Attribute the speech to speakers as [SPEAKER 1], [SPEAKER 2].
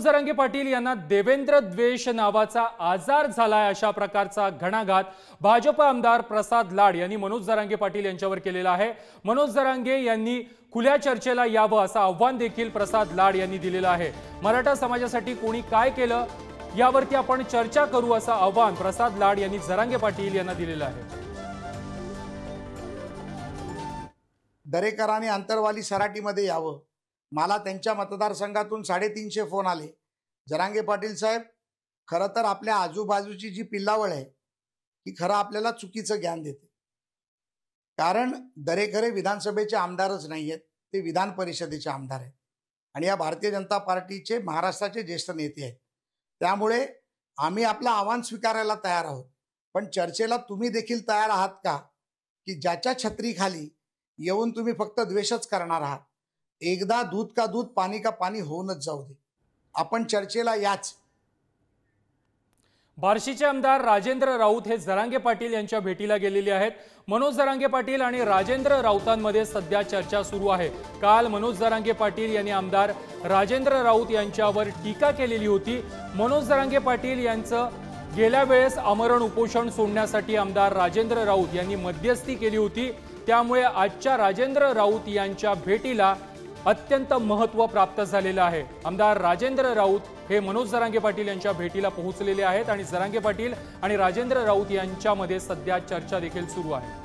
[SPEAKER 1] जरांगे पाटील यांना देवेंद्र द्वेष नावाचा आजार झालाय अशा प्रकारचा घणाघात भाजप आमदार प्रसाद लाड यांनी मनोज जरांगे पाटील यांच्यावर केलेला आहे। मनोज जरांगे यांनी खुल्या चर्चेला यावं असं आव्हान देखील प्रसाद लाड यांनी दिलेलं आहे। मराठा समाजासाठी कोणी काय केलं यावरती आपण चर्चा करू असं आव्हान प्रसाद लाड यांनी जरांगे पाटील यांना दिलेलं आहे।
[SPEAKER 2] दरेकरांनी अंतरवाली सराटीमध्ये यावं। मला त्यांच्या मतदारसंघातून 350 फोन आले। जरांगे पाटील साहेब, खरं तर आपल्या आजूबाजूची जी पिल्लावळ आहे ती खरं आपल्याला चुकीचं ज्ञान देते, कारण दरेकर विधानसभेचे आमदारच नाही आहेत, ते विधान परिषदेचे आमदार आहेत आणि या भारतीय जनता पार्टीचे महाराष्ट्राचे ज्येष्ठ नेते आहेत। त्यामुळे आम्ही आपलं आव्हान स्वीकारायला तयार आहोत, पण चर्चेला तुम्ही देखील तयार आहात का की ज्याच्या छत्रीखाली येऊन तुम्ही फक्त द्वेषच करणार आहात? एकदा दूध का दूध पानी का पानी होऊनच जाऊ दे, आपण चर्चेला याच।
[SPEAKER 1] बार्शीचे आमदार राजेंद्र राऊत हे जरांगे पाटील यांच्या भेटीला गेलेले आहेत। मनोज जरांगे पाटील आणि राजेंद्र राऊतांमध्ये सध्या चर्चा सुरू आहे। काल मनोज जरांगे पाटील यांनी आमदार राजेंद्र राऊत यांच्यावर टीका केलेली होती। मनोज जरांगे पाटील यांचं गेल्या वेळेस आमरण उपोषण सोडण्यासाठी आमदार राजेंद्र राऊत यांनी मध्यस्थी केली होती, त्यामुळे आजच्या राजेंद्र राऊत यांच्या भेटीला अत्यंत महत्त्व प्राप्त झालेलं आहे। आमदार राजेंद्र राऊत हे मनोज जरांगे पाटील यांच्या भेटीला पोहोचलेले आहेत आणि जरांगे पाटील आणि राजेंद्र राऊत यांच्यामध्ये सध्या चर्चा देखील सुरू आहे।